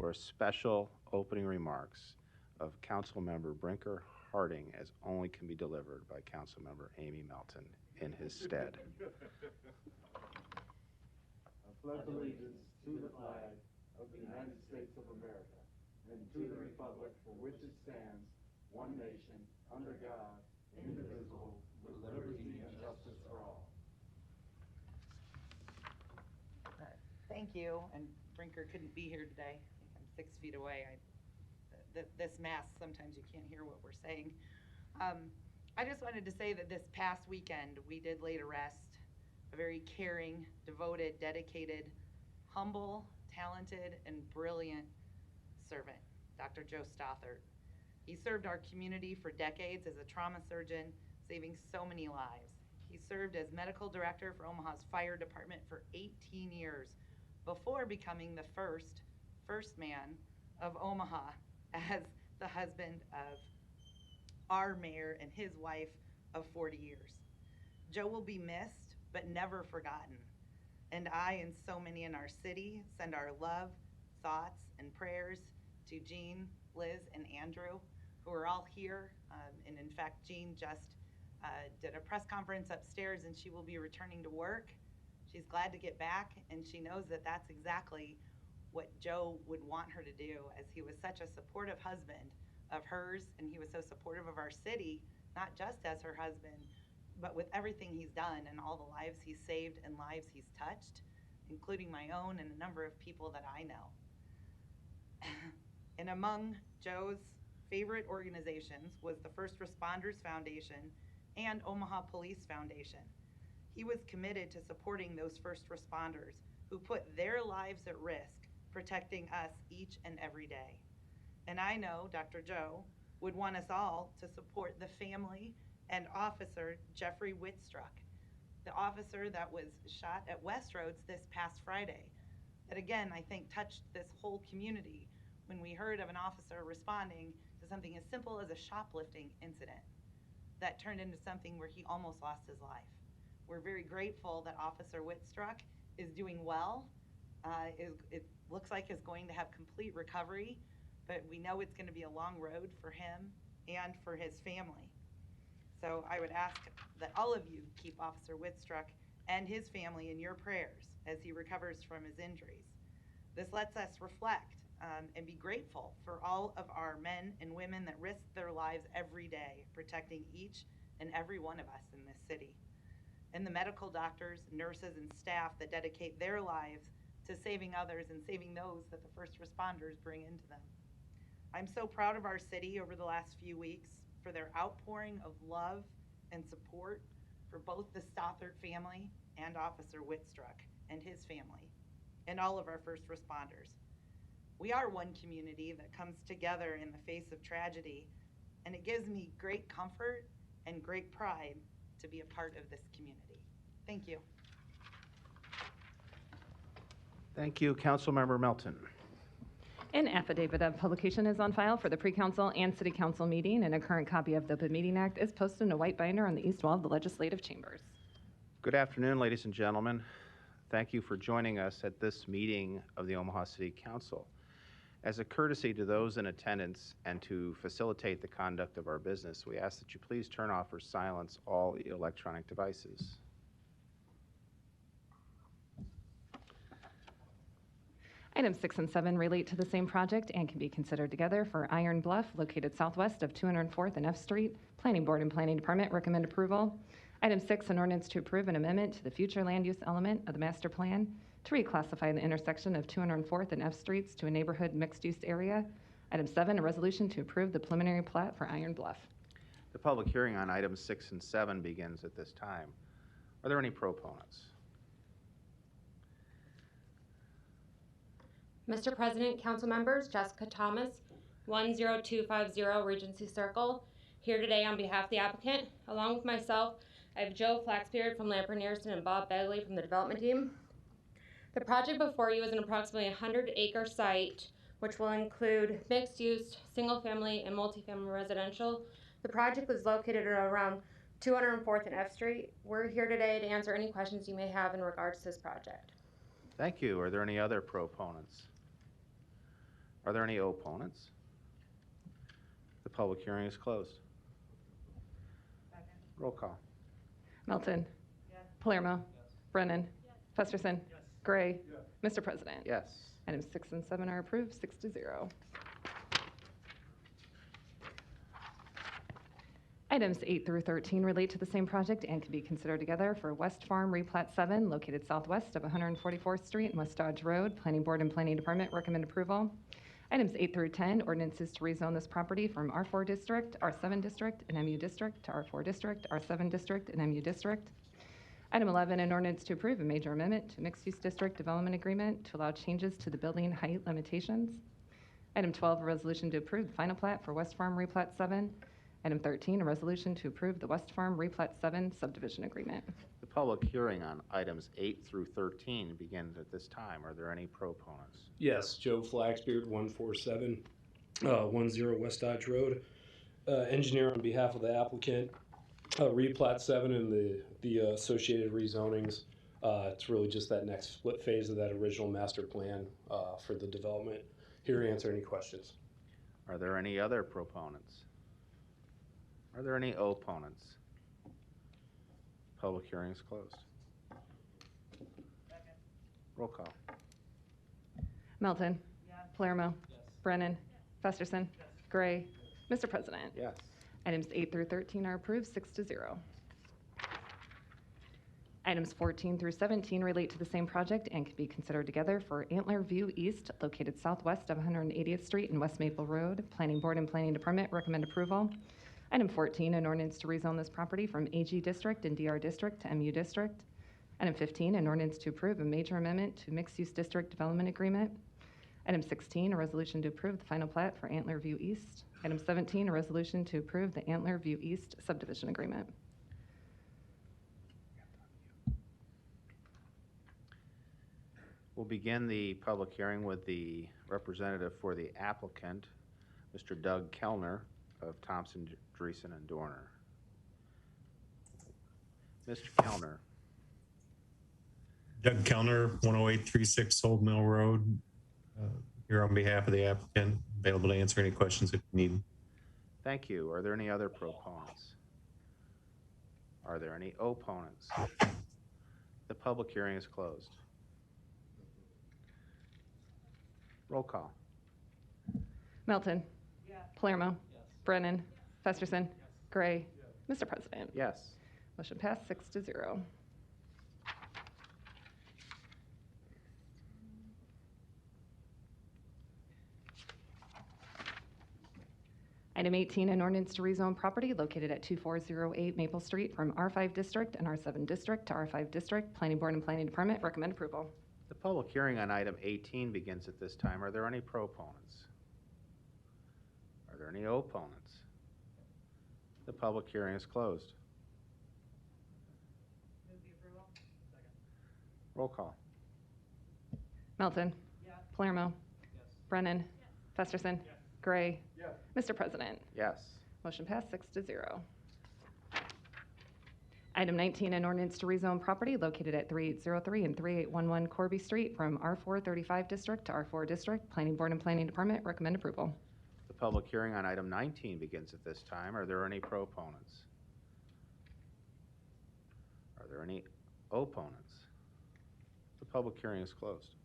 for a special opening remarks of Councilmember Brinker Harding as only can be delivered by Councilmember Amy Melton in his stead. I pledge allegiance to the flag of the United States of America and to the republic for which it stands, one nation, under God, indivisible, with liberty and justice for all. Thank you, and Brinker couldn't be here today. I think I'm 6 feet away. This mask, sometimes you can't hear what we're saying. I just wanted to say that this past weekend, we did lay to rest a very caring, devoted, dedicated, humble, talented, and brilliant servant, Dr. Joe Stothert. He served our community for decades as a trauma surgeon, saving so many lives. He served as medical director for Omaha's fire department for 18 years before becoming the first man of Omaha as the husband of our mayor and his wife of 40 years. Joe will be missed, but never forgotten. And I and so many in our city send our love, thoughts, and prayers to Jean, Liz, and Andrew, who are all here. And in fact, Jean just did a press conference upstairs, and she will be returning to work. She's glad to get back, and she knows that that's exactly what Joe would want her to do, as he was such a supportive husband of hers, and he was so supportive of our city, not just as her husband, but with everything he's done and all the lives he's saved and lives he's touched, including my own and a number of people that I know. And among Joe's favorite organizations was the First Responders Foundation and Omaha Police Foundation. He was committed to supporting those first responders who put their lives at risk, protecting us each and every day. And I know Dr. Joe would want us all to support the family and officer Jeffrey Whitstruck, the officer that was shot at Westroads this past Friday. That again, I think touched this whole community when we heard of an officer responding to something as simple as a shoplifting incident that turned into something where he almost lost his life. We're very grateful that Officer Whitstruck is doing well. It looks like is going to have complete recovery, but we know it's going to be a long road for him and for his family. So I would ask that all of you keep Officer Whitstruck and his family in your prayers as he recovers from his injuries. This lets us reflect and be grateful for all of our men and women that risk their lives every day, protecting each and every one of us in this city. And the medical doctors, nurses, and staff that dedicate their lives to saving others and saving those that the first responders bring into them. I'm so proud of our city over the last few weeks for their outpouring of love and support for both the Stothert family and Officer Whitstruck and his family, and all of our first responders. We are one community that comes together in the face of tragedy, and it gives me great comfort and great pride to be a part of this community. Thank you. Thank you, Councilmember Melton. An affidavit of publication is on file for the pre-council and city council meeting, and a current copy of the Open Meeting Act is posted in a white binder on the east wall of the legislative chambers. Good afternoon, ladies and gentlemen. Thank you for joining us at this meeting of the Omaha City Council. As a courtesy to those in attendance and to facilitate the conduct of our business, we ask that you please turn off or silence all electronic devices. Items 6 and 7 relate to the same project and can be considered together. For Iron Bluff, located southwest of 204th and F Street, Planning Board and Planning Department recommend approval. Item 6, an ordinance to approve an amendment to the future land use element of the master plan to reclassify the intersection of 204th and F Streets to a neighborhood mixed-use area. Item 7, a resolution to approve the preliminary plat for Iron Bluff. The public hearing on items 6 and 7 begins at this time. Are there any proponents? Mr. President, council members, Jessica Thomas, 10250 Regency Circle, here today on behalf of the applicant. Along with myself, I have Joe Flaxbeard from Lamper Nearson and Bob Begley from the development team. The project before you is an approximately 100-acre site, which will include mixed-use, single-family, and multifamily residential. The project is located around 204th and F Street. We're here today to answer any questions you may have in regards to this project. Thank you. Are there any other proponents? Are there any opponents? The public hearing is closed. Roll call. Melton. Palermo. Brennan. Festerson. Gray. Mr. President. Yes. Items 6 and 7 are approved, 6-0. Items 8 through 13 relate to the same project and can be considered together for West Farm Replat 7, located southwest of 144th Street and West Dodge Road. Planning Board and Planning Department recommend approval. Items 8 through 10, ordinances to rezone this property from R4 District, R7 District, and MU District to R4 District, R7 District, and MU District. Item 11, an ordinance to approve a major amendment to mixed-use district development agreement to allow changes to the building height limitations. Item 12, a resolution to approve the final plat for West Farm Replat 7. Item 13, a resolution to approve the West Farm Replat 7 subdivision agreement. The public hearing on items 8 through 13 begins at this time. Are there any proponents? Yes, Joe Flaxbeard, 14710 West Dodge Road. Engineer on behalf of the applicant. Replat 7 and the associated rezonings. It's really just that next flip phase of that original master plan for the development. Here to answer any questions. Are there any other proponents? Are there any opponents? Public hearing is closed. Roll call. Melton. Palermo. Brennan. Festerson. Gray. Mr. President. Yes. Items 8 through 13 are approved, 6-0. Items 14 through 17 relate to the same project and can be considered together for Antler View East, located southwest of 180th Street and West Maple Road. Planning Board and Planning Department recommend approval. Item 14, an ordinance to rezone this property from AG District and DR District to MU District. Item 15, an ordinance to approve a major amendment to mixed-use district development agreement. Item 16, a resolution to approve the final plat for Antler View East. Item 17, a resolution to approve the Antler View East subdivision agreement. We'll begin the public hearing with the representative for the applicant, Mr. Doug Kellner of Thompson, Dreesen, and Dorner. Mr. Kellner. Doug Kellner, 10836 Old Mill Road, here on behalf of the applicant, available to answer any questions if you need. Thank you. Are there any other proponents? Are there any opponents? The public hearing is closed. Roll call. Melton. Palermo. Brennan. Festerson. Gray. Mr. President. Yes. Motion passed, 6-0. Item 18, an ordinance to rezone property located at 2408 Maple Street from R5 District and R7 District to R5 District. Planning Board and Planning Department recommend approval. The public hearing on item 18 begins at this time. Are there any proponents? Are there any opponents? The public hearing is closed. Move the approval. Roll call. Melton. Palermo. Brennan. Festerson. Gray. Mr. President. Yes. Motion passed, 6-0. Item 19, an ordinance to rezone property located at 3803 and 3811 Corby Street from R4 35 District to R4 District. Planning Board and Planning Department recommend approval. The public hearing on item 19 begins at this time. Are there any proponents? Are there any opponents? The public hearing is closed.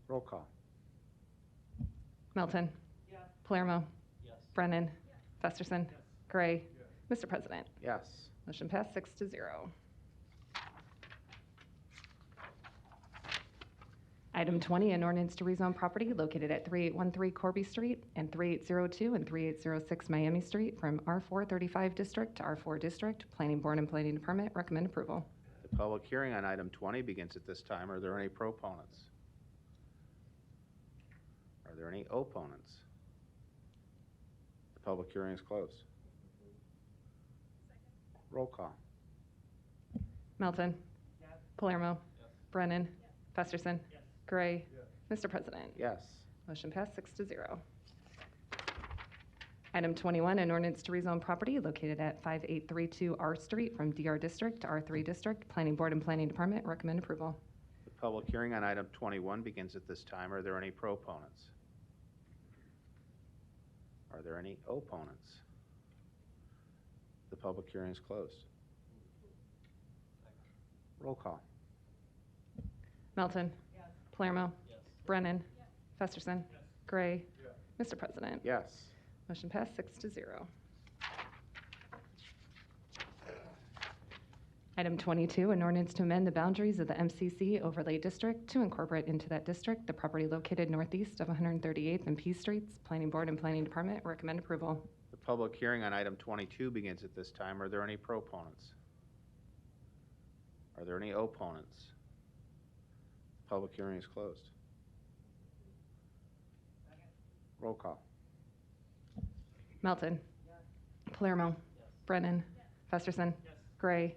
Roll call. Melton. Palermo. Brennan. Festerson. Gray. Mr. President. Yes. Motion passed, 6-0. Item 20, an ordinance to rezone property located at 3813 Corby Street and 3802 and 3806 Miami Street from R4 35 District to R4 District. Planning Board and Planning Department recommend approval. The public hearing on item 20 begins at this time. Are there any proponents? Are there any opponents? The public hearing is closed. Roll call. Melton. Palermo. Brennan. Festerson. Gray. Mr. President. Yes. Motion passed, 6-0. Item 21, an ordinance to rezone property located at 5832 R Street from DR District to R3 District. Planning Board and Planning Department recommend approval. The Public hearing on item 21 begins at this time. Are there any proponents? Are there any opponents? The public hearing is closed. Roll call. Melton. Palermo. Brennan. Festerson. Gray. Mr. President. Yes. Motion passed 6-0. Item 22, an ordinance to amend the boundaries of the MCC overlay district to incorporate into that district the property located northeast of 138th and P Streets. Planning Board and Planning Department recommend approval. The public hearing on item 22 begins at this time. Are there any proponents? Are there any opponents? The public hearing is closed. Roll call. Melton. Palermo. Brennan. Festerson. Gray.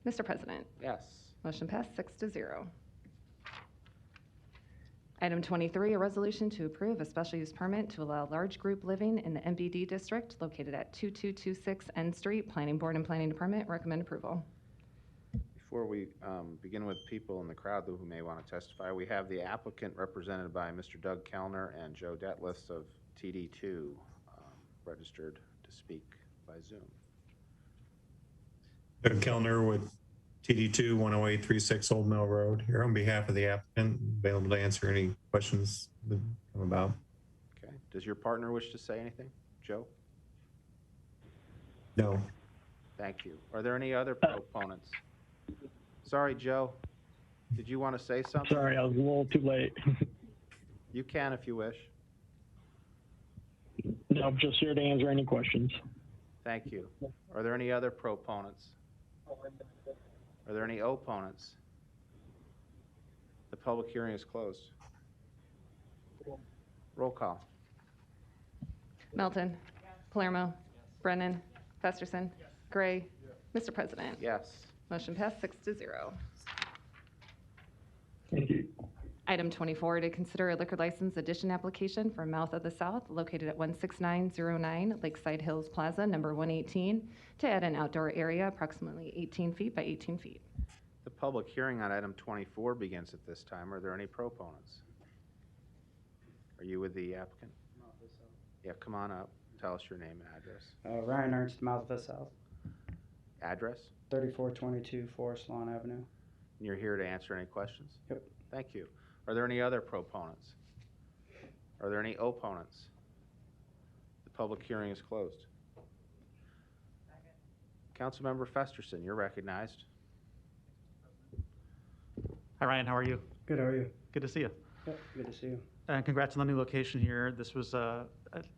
Mr. President. Yes. Motion passed 6-0. Item 23, a resolution to approve a special use permit to allow large group living in the MBD district located at 2226 N Street. Planning Board and Planning Department recommend approval. Before we begin with people in the crowd who may want to testify, we have the applicant represented by Mr. Doug Kellner and Joe Detlefs of TD2 registered to speak by Zoom. Doug Kellner with TD2 10836 Old Mill Road, here on behalf of the applicant, available to answer any questions that come about. Okay. Does your partner wish to say anything? Joe? No. Thank you. Are there any other proponents? Sorry, Joe. Did you want to say something? Sorry, I was a little too late. You can if you wish. No, I'm just here to answer any questions. Thank you. Are there any other proponents? Are there any opponents? The public hearing is closed. Roll call. Melton. Palermo. Brennan. Festerson. Gray. Mr. President. Yes. Motion passed 6-0. Thank you. Item 24, to consider a liquor license addition application for Mouth of the South located at 16909 Lakeside Hills Plaza, number 118, to add an outdoor area approximately 18 feet by 18 feet. The public hearing on item 24 begins at this time. Are there any proponents? Are you with the applicant? Yeah, come on up. Tell us your name and address. Ryan Ernst, Mouth of the South, Address? 3422 Forest Lawn Avenue. And you're here to answer any questions? Yep. Thank you. Are there any other proponents? Are there any opponents? The public hearing is closed. Councilmember Festerson, you're recognized. Hi, Ryan. How are you? Good, how are you? Good to see you. Yep, good to see you. And congrats on the new location here. This was, I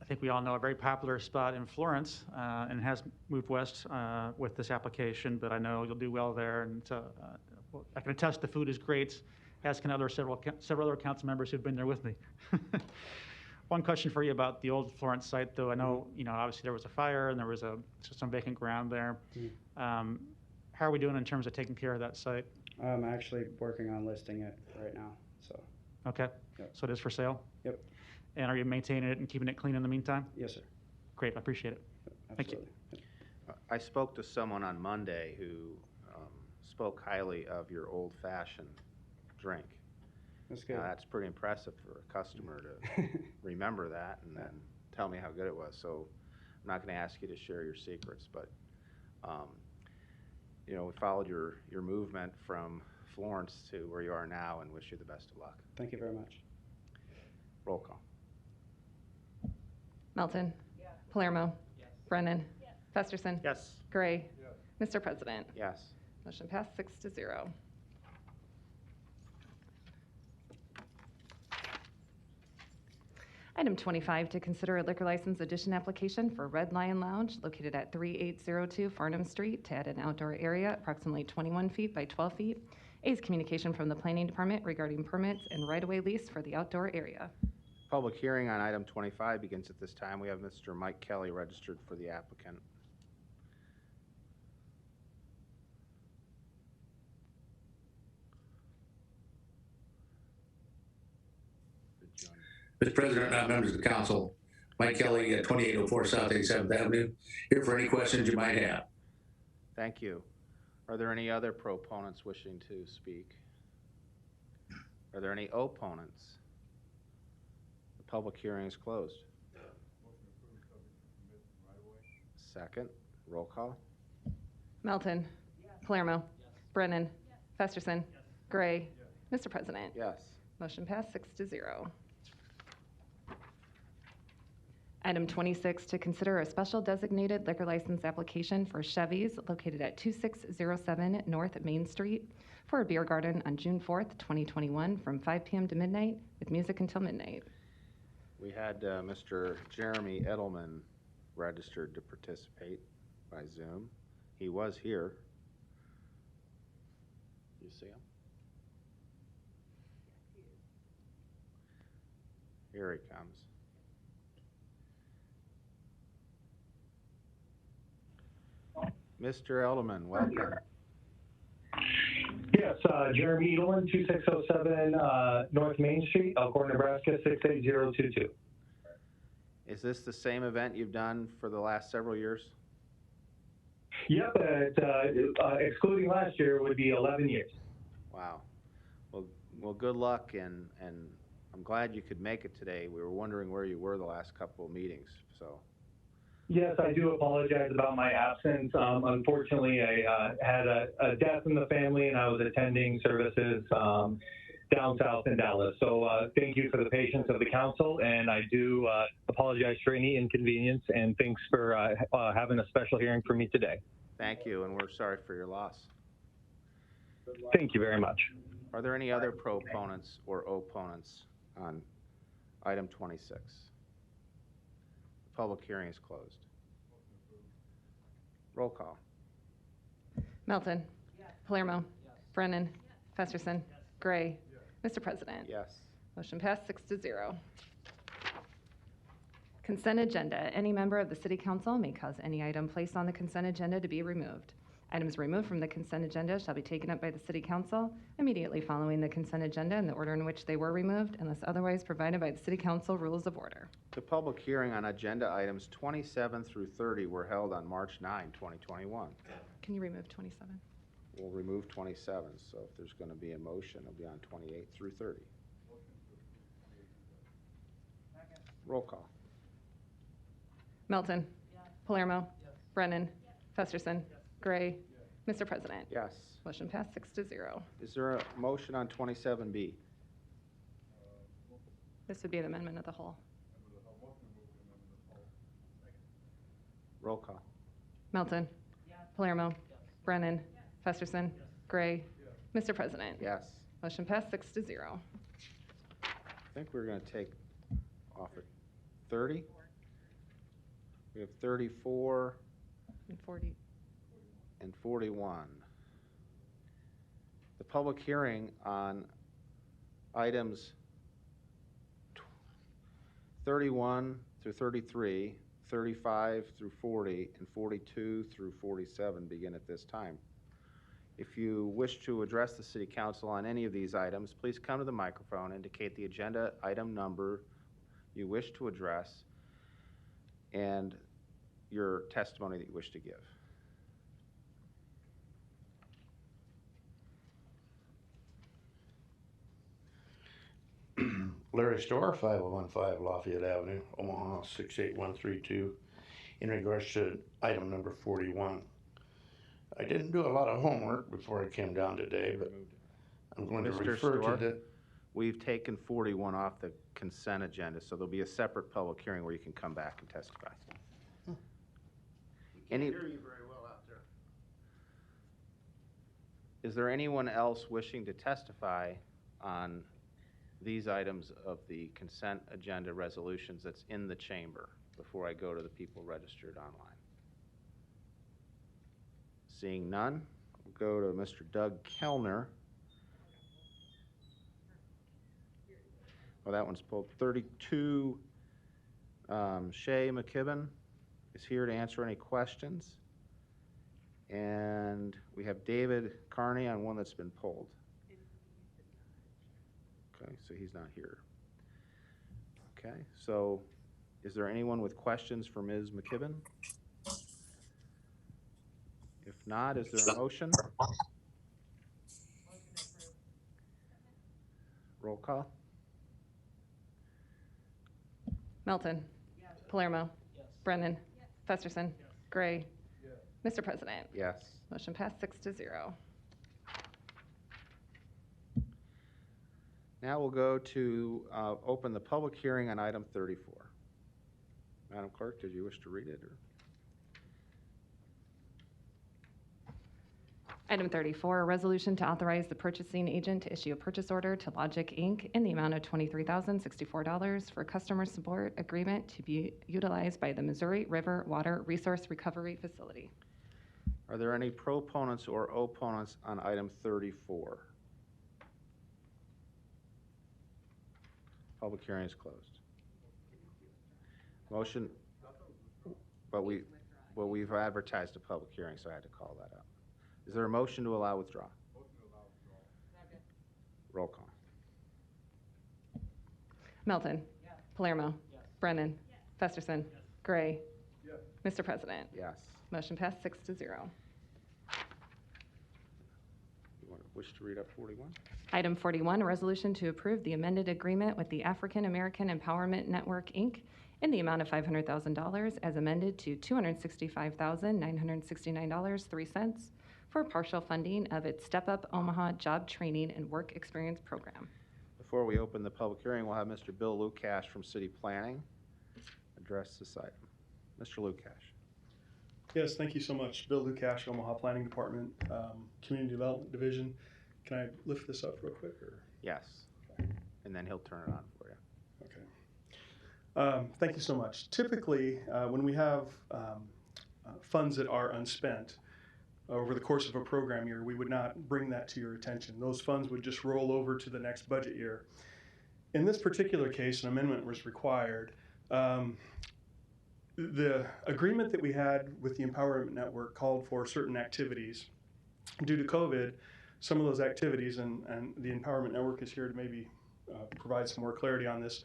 think we all know, a very popular spot in Florence, and has moved west with this application, but I know you'll do well there. And I can attest the food is great, as can several other council members who've been there with me. One question for you about the old Florence site, though. I know, obviously there was a fire and there was some vacant ground there. How are we doing in terms of taking care of that site? I'm actually working on listing it right now, so. Okay. Yep. So it is for sale? Yep. And are you maintaining it and keeping it clean in the meantime? Yes, sir. Great, I appreciate it. Thank you. Absolutely. Yep. I spoke to someone on Monday who spoke highly of your old-fashioned drink. That's good. Now, that's pretty impressive for a customer to remember that and then tell me how good it was. So I'm not going to ask you to share your secrets, but we followed your movement from Florence to where you are now and wish you the best of luck. Thank you very much. Roll call. Melton. Palermo. Brennan. Festerson. Yes. Gray. Mr. President. Yes. Motion passed 6-0. Item 25, to consider a liquor license addition application for Red Lion Lounge located at 3802 Farnham Street to add an outdoor area approximately 21 feet by 12 feet. A is communication from the Planning Department regarding permits and right-of-way lease for the outdoor area. Public hearing on item 25 begins at this time. We have Mr. Mike Kelly registered for the applicant. Mr. President, members of the council, Mike Kelly, 2804 South 87th Avenue, here for any questions you might have. Thank you. Are there any other proponents wishing to speak? Are there any opponents? The public hearing is closed. Second, roll call. Melton. Palermo. Brennan. Festerson. Gray. Mr. President. Yes. Motion passed 6-0. Item 26, to consider a special designated liquor license application for Chevy's located at 2607 North Main Street for a beer garden on June 4th, 2021 from 5 p.m. to midnight with music until midnight. We had Mr. Jeremy Edelman registered to participate by Zoom. He was here. You see him? Here he comes. Mr. Edelman, welcome. Yes, Jeremy Edelman, 2607 North Main Street, Elkhorn, Nebraska, 68022. Is this the same event you've done for the last several years? Yep, excluding last year would be 11 years. Wow. Well, good luck, and I'm glad you could make it today. We were wondering where you were the last couple of meetings, so. Yes, I do apologize about my absence. Unfortunately, I had a death in the family, and I was attending services down south in Dallas. So thank you for the patience of the council, and I do apologize for any inconvenience, and thanks for having a special hearing for me today. Thank you, and we're sorry for your loss. Thank you very much. Are there any other proponents or opponents on item 26? Public hearing is closed. Roll call. Melton. Palermo. Brennan. Festerson. Gray. Mr. President. Yes. Motion passed 6-0. Consent agenda. Any member of the City Council may cause any item placed on the consent agenda to be removed. Items removed from the consent agenda shall be taken up by the City Council immediately following the consent agenda in the order in which they were removed, unless otherwise provided by the City Council Rules of Order. The public hearing on agenda items 27 through 30 were held on March 9, 2021. Can you remove 27? We'll remove 27, so if there's going to be a motion, it'll be on 28 through 30. Roll call. Melton. Palermo. Brennan. Festerson. Gray. Mr. President. Yes. Motion passed 6-0. Is there a motion on 27B? This would be an amendment of the whole. Roll call. Melton. Palermo. Brennan. Festerson. Gray. Mr. President. Yes. Motion passed 6-0. I think we're going to take off at 30. We have 34 And 40. and 41. The public hearing on items 31 through 33, 35 through 40, and 42 through 47 begin at this time. If you wish to address the City Council on any of these items, please come to the microphone, indicate the agenda item number you wish to address, and your testimony that you wish to give. Larry Storr, 5015 Lafayette Avenue, Omaha 68132, in regards to item number 41. I didn't do a lot of homework before I came down today, but I'm going to Mr. refer Storr, to the... We've taken 41 off the consent agenda, so there'll be a separate public hearing where you can come back and testify. Can't hear you very well out there. Is there anyone else wishing to testify on these items of the consent agenda resolutions that's in the chamber before I go to the people registered online? Seeing none, we'll go to Mr. Doug Kellner. Oh, that one's pulled. 32, Shay McKibben is here to answer any questions. And we have David Carney on one that's been pulled. Okay, so he's not here. Okay, so is there anyone with questions for Ms. McKibben? If not, is there a motion? Roll call? Melton. Palermo. Brennan. Festerson. Gray. Mr. President. Yes. Motion passed 6-0. Now we'll go to open the public hearing on item 34. Madam Clerk, did you wish to read it? Or? Item 34, a resolution to authorize the purchasing agent to issue a purchase order to Logic Inc. in the amount of $23,064 for customer support agreement to be utilized by the Missouri River Water Resource Recovery Facility. Are there any proponents or opponents on item 34? Public hearing is closed. Motion, but we've advertised a public hearing, so I had to call that out. Is there a motion to allow withdrawal? Motion to allow withdrawal. Second. Roll call. Melton. Palermo. Brennan. Festerson. Gray. Mr. President. Yes. Motion passed 6-0. Wish to read up 41? Item 41, a resolution to approve the amended agreement with the African American Empowerment Network, Inc. in the amount of $500,000 as amended to $265,969.03 for partial funding of its Step Up Omaha Job Training and Work Experience Program. Before we open the public hearing, we'll have Mr. Bill Lukash from City Planning address this item. Mr. Lukash. Yes, thank you so much. Bill Lukash, Omaha Planning Department, Community Development Division. Can I lift this up real quick? Or? Yes. Okay. And then he'll turn it on for you. Okay. Thank you so much. Typically, when we have funds that are unspent over the course of a program year, we would not bring that to your attention. Those funds would just roll over to the next budget year. In this particular case, an amendment was required. The agreement that we had with the Empowerment Network called for certain activities. Due to COVID, some of those activities, and the Empowerment Network is here to maybe provide some more clarity on this,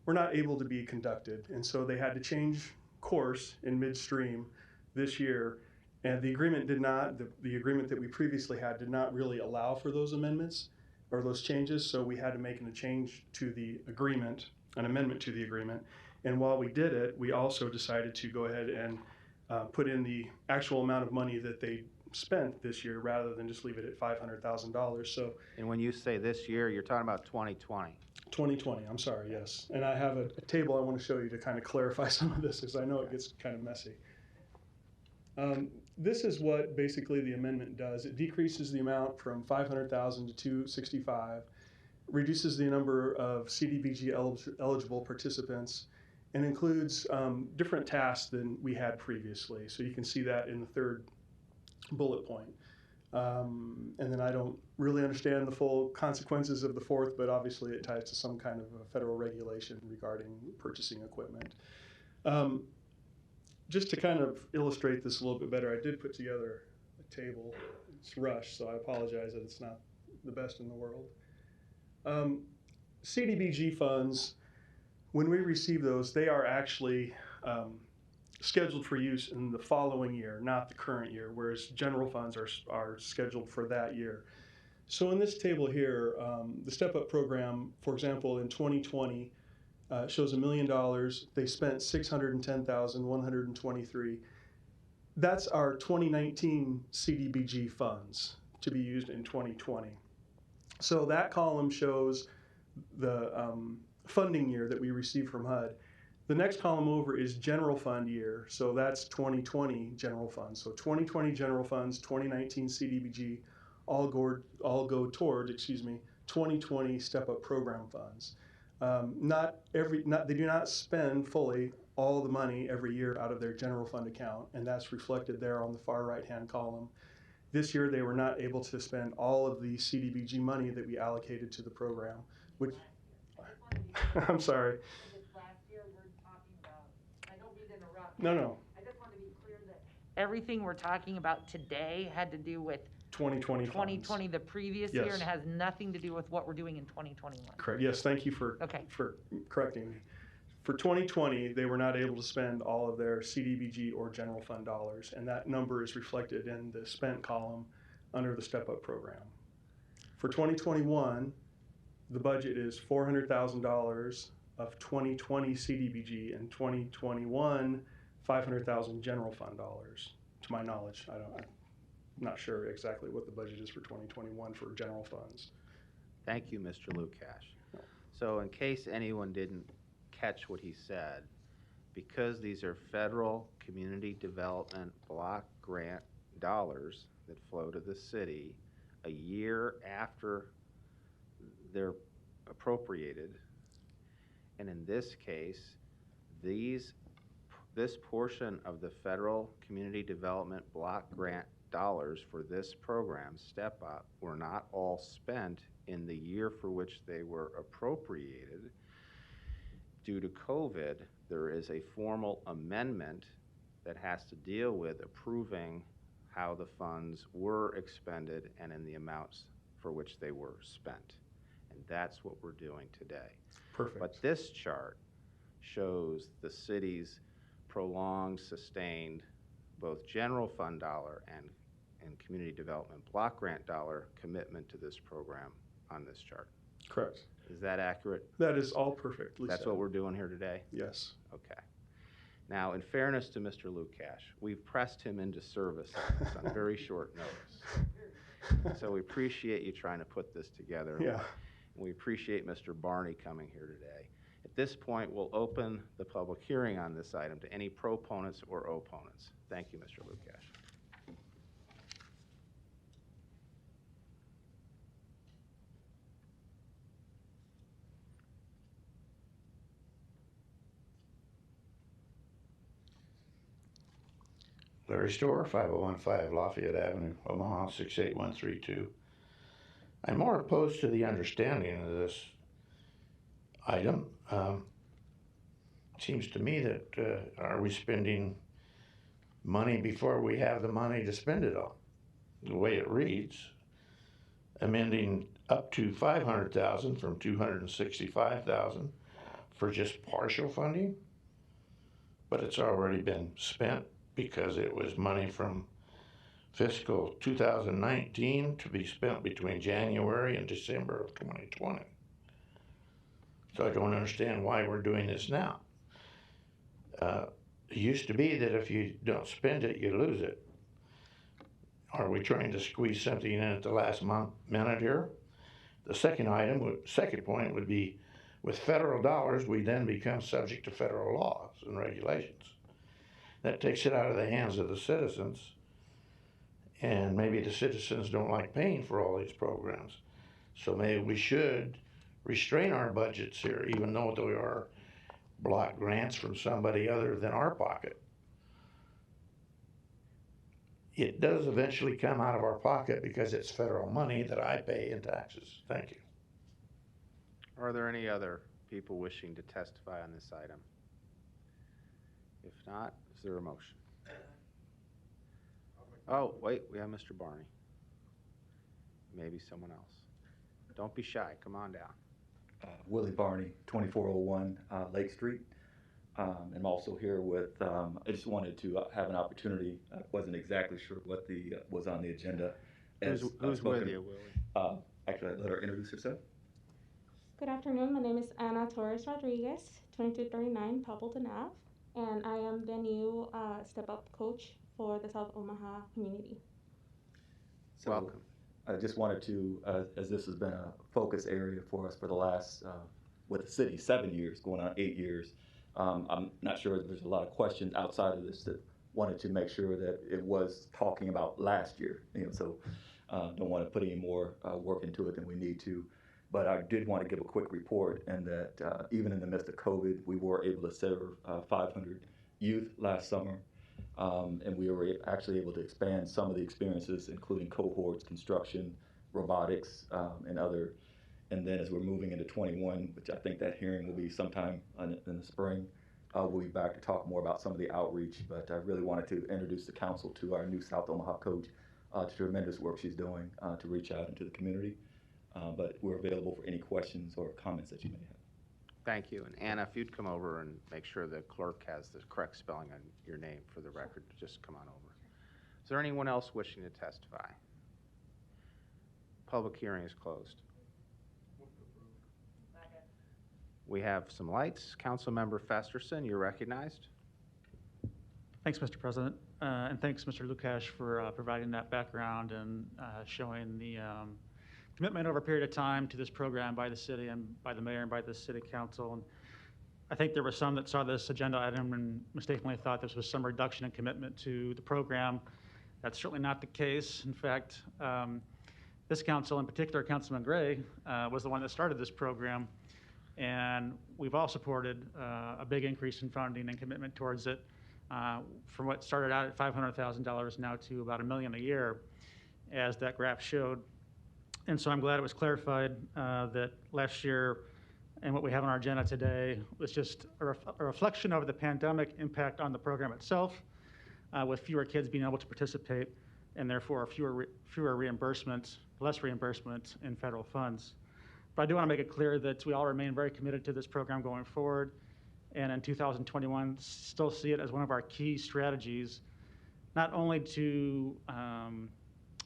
were not able to be conducted. And so they had to change course in midstream this year. And the agreement did not, the agreement that we previously had did not really allow for those amendments or those changes. So we had to make a change to the agreement, an amendment to the agreement. And while we did it, we also decided to go ahead and put in the actual amount of money that they spent this year rather than just leave it at $500,000. So, and when you say this year, you're talking about 2020. 2020, I'm sorry, yes. And I have a table I want to show you to kind of clarify some of this because I know it gets kind of messy. This is what basically the amendment does. It decreases the amount from $500,000 to $265,000, reduces the number of CDBG eligible participants, and includes different tasks than we had previously. So you can see that in the third bullet point. And then I don't really understand the full consequences of the fourth, but obviously it ties to some kind of a federal regulation regarding purchasing equipment. Just to kind of illustrate this a little bit better, I did put together a table. It's rushed, so I apologize that it's not the best in the world. CDBG funds, when we receive those, they are actually scheduled for use in the following year, not the current year, whereas general funds are scheduled for that year. So in this table here, the Step Up program, for example, in 2020, shows $1 million. They spent $610,123. That's our 2019 CDBG funds to be used in 2020. So that column shows the funding year that we received from HUD. The next column over is general fund year, so that's 2020 general funds. So 2020 general funds, 2019 CDBG, all go toward, 2020 Step Up program funds. They do not spend fully all the money every year out of their general fund account, and that's reflected there on the far right-hand column. This year, they were not able to spend all of the CDBG money that we allocated to the program, which, I'm sorry. No. I just want to be clear that everything we're talking about today had to do with 2020 the previous year, and it has nothing to do with what we're doing in 2021. Correct. Yes, thank you for correcting me. For 2020, they were not able to spend all of their CDBG or general fund dollars, and that number is reflected in the spent column under the Step Up program. For 2021, the budget is $400,000 of 2020 CDBG and 2021 $500,000 general fund dollars. To my knowledge, I'm not sure exactly what the budget is for 2021 for general funds. Thank you, Mr. Lukash. So in case anyone didn't catch what he said, because these are federal community development block grant dollars that flow to the city a year after they're appropriated, and in this case, this portion of the federal community development block grant dollars for this program, Step Up, were not all spent in the year for which they were appropriated. Due to COVID, there is a formal amendment that has to deal with approving how the funds were expended and in the amounts for which they were spent. And that's what we're doing today. Perfect. But this chart shows the city's prolonged, sustained, both general fund dollar and community development block grant dollar commitment to this program on this chart. Correct. Is that accurate? That is all perfectly That's said. what we're doing here today? Yes. Okay. Now, in fairness to Mr. Lukash, we've pressed him into service on very short notice. So we appreciate you trying to put this together. Yeah. And we appreciate Mr. Barney coming here today. At this point, we'll open the public hearing on this item to any proponents or opponents. Thank you, Mr. Lukash. Larry Store, 5015 Lafayette Avenue, Omaha, 68132. I'm more opposed to the understanding of this item. Seems to me that are we spending money before we have the money to spend it on? The way it reads, amending up to $500,000 from $265,000 for just partial funding, but it's already been spent because it was money from fiscal 2019 to be spent between January and December of 2020. So I don't understand why we're doing this now. It used to be that if you don't spend it, you lose it. Are we trying to squeeze something in at the last minute here? The second point would be, with federal dollars, we then become subject to federal laws and regulations. That takes it out of the hands of the citizens, and maybe the citizens don't like paying for all these programs. So maybe we should restrain our budgets here, even though they are block grants from somebody other than our pocket. It does eventually come out of our pocket because it's federal money that I pay in taxes. Thank you. Are there any other people wishing to testify on this item? If not, is there a motion? Oh, wait, we have Mr. Barney. Maybe someone else. Don't be shy, come on down. Willie Barney, 2401 Lake Street. I'm also here with, I just wanted to have an opportunity. I wasn't exactly sure what was on the agenda. Who's with you, Willie? Actually, I'd let her introduce herself. Good afternoon. My name is Ana Torres Rodriguez, 2239 Poppleton Ave, and I am the new Step Up coach for the South Omaha community. So, welcome. I just wanted to, as this has been a focus area for us for the last, with the city, 7 years, going on 8 years. I'm not sure if there's a lot of questions outside of this that wanted to make sure that it was talking about last year. So don't want to put any more work into it than we need to. But I did want to give a quick report, and that even in the midst of COVID, we were able to serve 500 youth last summer. And we were actually able to expand some of the experiences, including cohorts, construction, robotics, and other. And then as we're moving into 21, which I think that hearing will be sometime in the spring, we'll be back to talk more about some of the outreach. But I really wanted to introduce the council to our new South Omaha coach, to tremendous work she's doing to reach out into the community. But we're available for any questions or comments that you may have. Thank you. And Anna, if you'd come over and make sure the clerk has the correct spelling on your name for the record, just come on over. Is there anyone else wishing to testify? Public hearing is closed. We have some lights. Councilmember Festerson, you're recognized. Thanks, Mr. President, and thanks, Mr. Lukash, for providing that background and showing the commitment over a period of time to this program by the city and by the mayor and by the city council. And I think there were some that saw this agenda item and mistakenly thought this was some reduction in commitment to the program. That's certainly not the case. In fact, this council, in particular, Councilman Gray, was the one that started this program, and we've all supported a big increase in funding and commitment towards it. From what started out at $500,000 now to about $1 million a year, as that graph showed. And so I'm glad it was clarified that last year and what we have on our agenda today was just a reflection of the pandemic impact on the program itself, with fewer kids being able to participate and therefore fewer reimbursements, less reimbursements in federal funds. But I do want to make it clear that we all remain very committed to this program going forward. And in 2021, still see it as one of our key strategies, not only to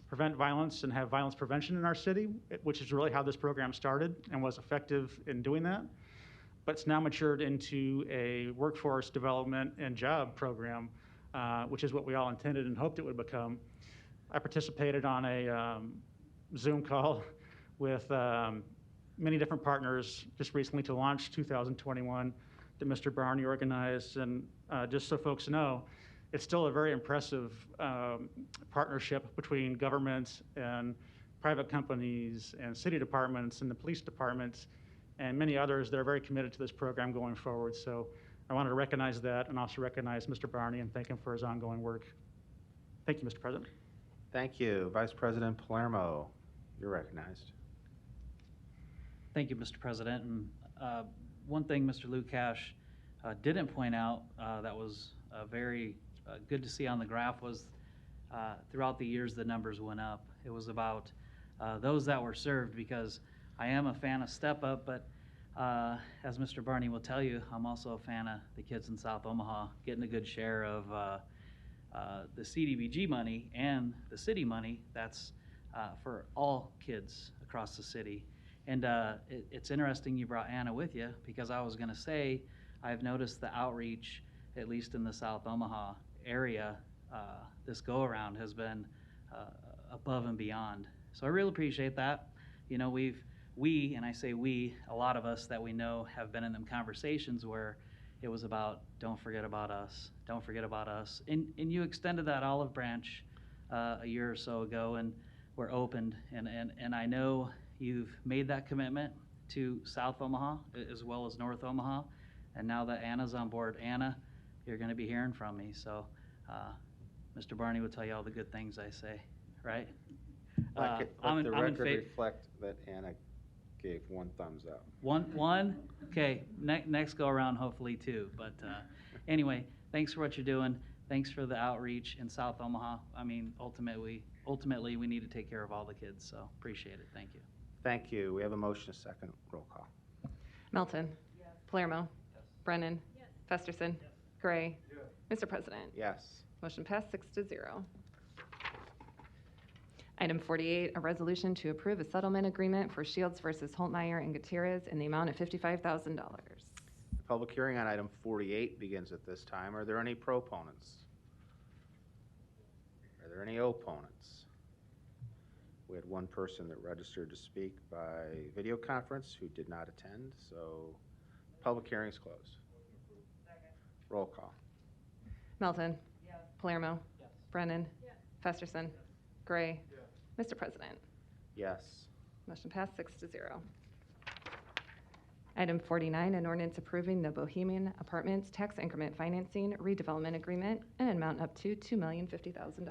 prevent violence and have violence prevention in our city, which is really how this program started and was effective in doing that, but it's now matured into a workforce development and job program, which is what we all intended and hoped it would become. I participated on a Zoom call with many different partners just recently to launch 2021. That Mr. Barney organized, and just so folks know, it's still a very impressive partnership between governments and private companies and city departments and the police departments and many others that are very committed to this program going forward. So I wanted to recognize that and also recognize Mr. Barney and thank him for his ongoing work. Thank you, Mr. President. Thank you. Vice President Palermo, you're recognized. Thank you, Mr. President. And one thing Mr. Lukash didn't point out that was very good to see on the graph was throughout the years the numbers went up. It was about those that were served, because I am a fan of Step Up, but as Mr. Barney will tell you, I'm also a fan of the kids in South Omaha getting a good share of the CDBG money and the city money that's for all kids across the city. And it's interesting you brought Anna with you, because I was going to say I've noticed the outreach, at least in the South Omaha area, this go-around has been above and beyond. So I really appreciate that. You know, we, and I say we, a lot of us that we know have been in them conversations where it was about, don't forget about us, don't forget about us. And you extended that olive branch a year or so ago, and we're opened. And I know you've made that commitment to South Omaha as well as North Omaha. And now that Anna's on board, Anna, you're going to be hearing from me. So Mr. Barney will tell you all the good things I say, right? Let the record reflect that Anna gave one thumbs up. One? Okay, next go around, hopefully two. But anyway, thanks for what you're doing. Thanks for the outreach in South Omaha. I mean, ultimately, we need to take care of all the kids, so appreciate it. Thank you. Thank you. We have a motion, a second. Roll call. Melton. Yes. Palermo. Yes. Brennan. Yes. Festerson. Yes. Gray. Yes. Mr. President. Yes. Motion passed 6-0. Item 48, a resolution to approve a settlement agreement for Shields versus Holtmeyer and Gutierrez in the amount of $55,000. The public hearing on item 48 begins at this time. Are there any proponents? Are there any opponents? We had one person that registered to speak by video conference who did not attend, so public hearing is closed. Roll call. Melton. Yes. Palermo. Yes. Brennan. Yes. Festerson. Yes. Gray. Yes. Mr. President. Yes. Motion passed 6-0. Item 49, an ordinance approving the Bohemian Apartments Tax Increment Financing Redevelopment Agreement in an amount up to $2,050,000.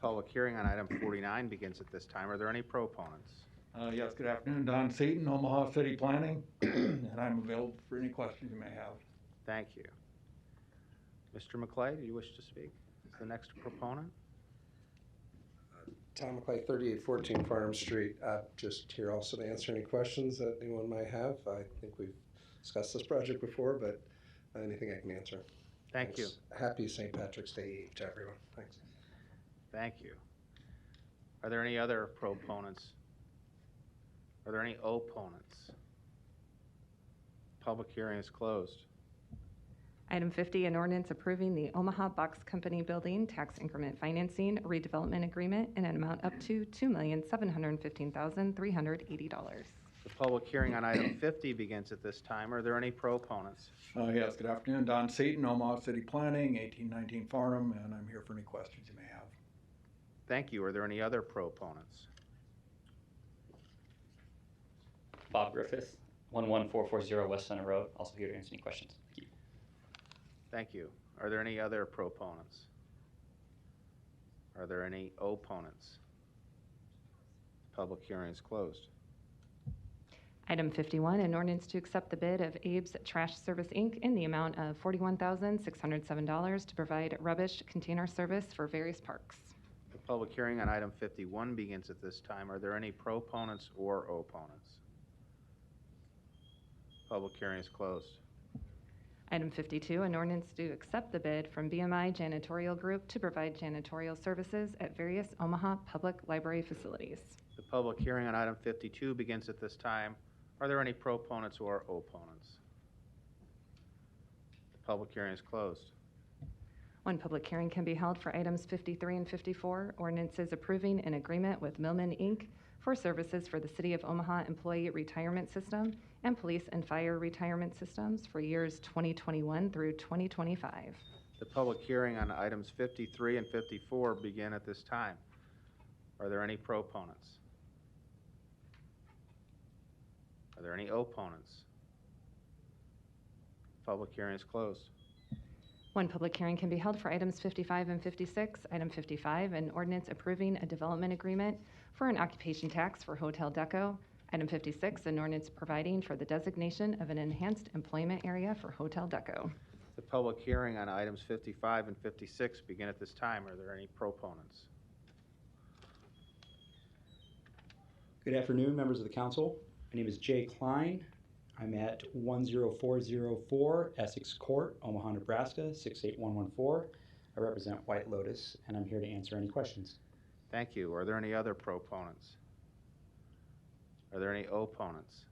Public hearing on item 49 begins at this time. Are there any proponents? Yes, good afternoon. Don Seaton, Omaha City Planning, and I'm available for any questions you may have. Thank you. Mr. McClay, do you wish to speak as the next proponent? Tom McClay, 3814 Farnham Street. Just here also to answer any questions that anyone might have. I think we've discussed this project before, but anything I can answer. Thank you. Happy St. Patrick's Day to everyone. Thanks. Thank you. Are there any other proponents? Are there any opponents? public hearing is closed. Item 50, an ordinance approving the Omaha Box Company Building Tax Increment Financing Redevelopment Agreement in an amount up to $2,715,380. The public hearing on item 50 begins at this time. Are there any proponents? Yes, good afternoon. Don Seaton, Omaha City Planning, 1819 Farnham, and I'm here for any questions you may have. Thank you. Are there any other proponents? Bob Griffith, 11440 West Center Road, also here to answer any questions. Thank you. Thank you. Are there any other proponents? Are there any opponents? Public hearing is closed. Item 51, an ordinance to accept the bid of Abe's Trash Service, Inc. in the amount of $41,607 to provide rubbish container service for various parks. The public hearing on item 51 begins at this time. Are there any proponents or opponents? Public hearing is closed. Item 52, an ordinance to accept the bid from BMI Janitorial Group to provide janitorial services at various Omaha public library facilities. The public hearing on item 52 begins at this time. Are there any proponents or opponents? The public hearing is closed. One public hearing can be held for items 53 and 54, ordinances approving an agreement with Millman, Inc. for services for the City of Omaha Employee Retirement System and Police and Fire Retirement Systems for years 2021 through 2025. The public hearing on items 53 and 54 begin at this time. Are there any proponents? Are there any opponents? Public hearing is closed. One public hearing can be held for items 55 and 56. Item 55, an ordinance approving a development agreement for an occupation tax for Hotel Deco. Item 56, an ordinance providing for the designation of an enhanced employment area for Hotel Deco. The public hearing on items 55 and 56 begin at this time. Are there any proponents? Good afternoon, members of the council. My name is Jay Klein. I'm at 10404 Essex Court, Omaha, Nebraska, 68114. I represent White Lotus, and I'm here to answer any questions. Thank you. Are there any other proponents? Are there any opponents?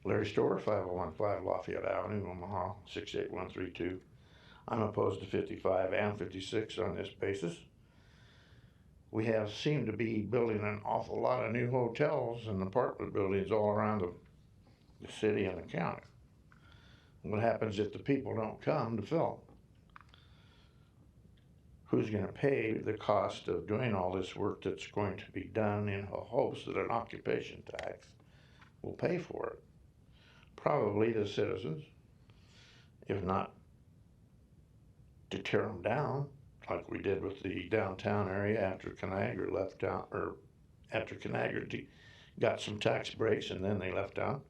Larry Storer, 5015 Lafayette Avenue, Omaha, 68132. I'm opposed to 55 and 56 on this basis. We have seemed to be building an awful lot of new hotels and apartment buildings all around the city and the county. What happens if the people don't come to fill? Who's going to pay the cost of doing all this work that's going to be done in hopes that an occupation tax will pay for it? Probably the citizens, if not to tear them down, like we did with the downtown area after Conagra left town, or after Conagra got some tax breaks and then they left town.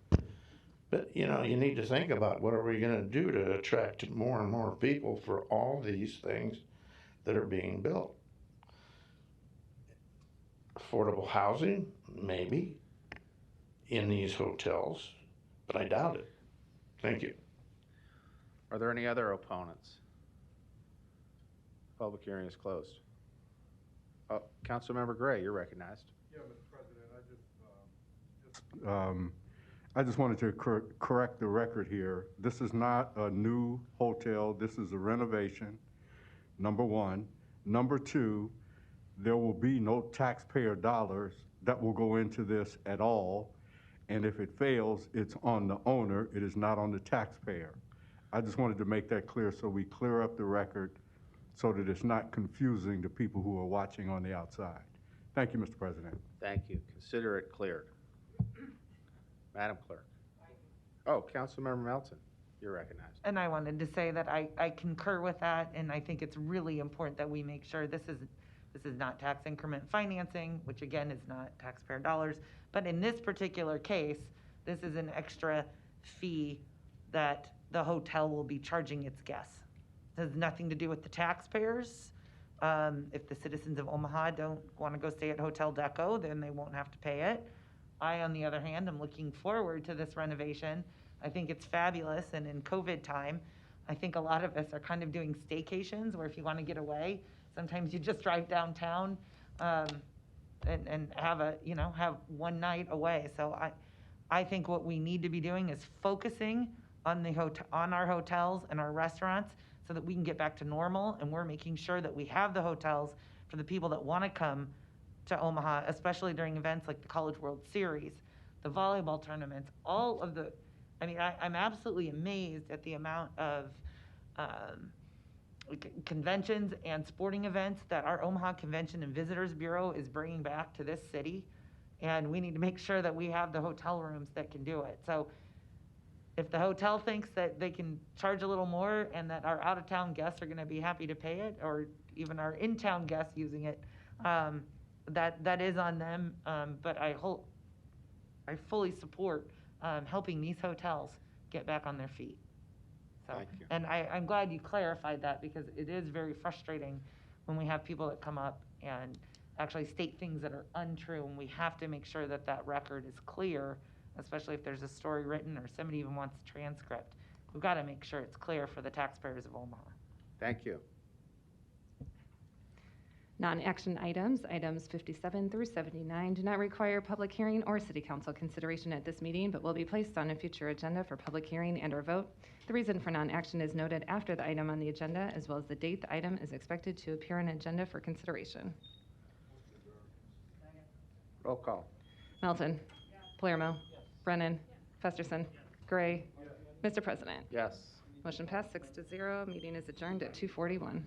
But you know, you need to think about what are we going to do to attract more and more people for all these things that are being built. Affordable housing, maybe, in these hotels, but I doubt it. Thank you. Are there any other opponents? Public hearing is closed. Councilmember Gray, you're recognized. Yeah, Mr. President, I just wanted to correct the record here. This is not a new hotel. This is a renovation, number one. Number two, there will be no taxpayer dollars that will go into this at all. And if it fails, it's on the owner. It is not on the taxpayer. I just wanted to make that clear so we clear up the record so that it's not confusing to people who are watching on the outside. Thank you, Mr. President. Thank you. Consider it cleared. Madam Clerk. Oh, Councilmember Melton, you're recognized. And I wanted to say that I concur with that, and I think it's really important that we make sure this is not tax increment financing, which again is not taxpayer dollars, but in this particular case, this is an extra fee that the hotel will be charging its guests. It has nothing to do with the taxpayers. If the citizens of Omaha don't want to go stay at Hotel Deco, then they won't have to pay it. I, on the other hand, am looking forward to this renovation. I think it's fabulous, and in COVID time, I think a lot of us are kind of doing staycations where if you want to get away, sometimes you just drive downtown and have have one night away. So I think what we need to be doing is focusing on on our hotels and our restaurants so that we can get back to normal, and we're making sure that we have the hotels for the people that want to come to Omaha, especially during events like the College World Series, the volleyball tournaments, all of the, I'm absolutely amazed at the amount of conventions and sporting events that our Omaha Convention and Visitors Bureau is bringing back to this city. And we need to make sure that we have the hotel rooms that can do it. So if the hotel thinks that they can charge a little more and that our out-of-town guests are going to be happy to pay it, or even our in-town guests using it, that is on them. But I fully support helping these hotels get back on their feet. So, Thank you. and I'm glad you clarified that, because it is very frustrating when we have people that come up and actually state things that are untrue, and we have to make sure that that record is clear, especially if there's a story written or somebody even wants a transcript. We've got to make sure it's clear for the taxpayers of Omaha. Thank you. Non-action items, items 57 through 79, do not require public hearing or city council consideration at this meeting, but will be placed on a future agenda for public hearing and/or vote. The reason for non-action is noted after the item on the agenda, as well as the date the item is expected to appear on agenda for consideration. Roll call. Melton. Palermo. Brennan. Festerson. Gray. Mr. President. Yes. Motion passed 6-0. Meeting is adjourned at 2:41.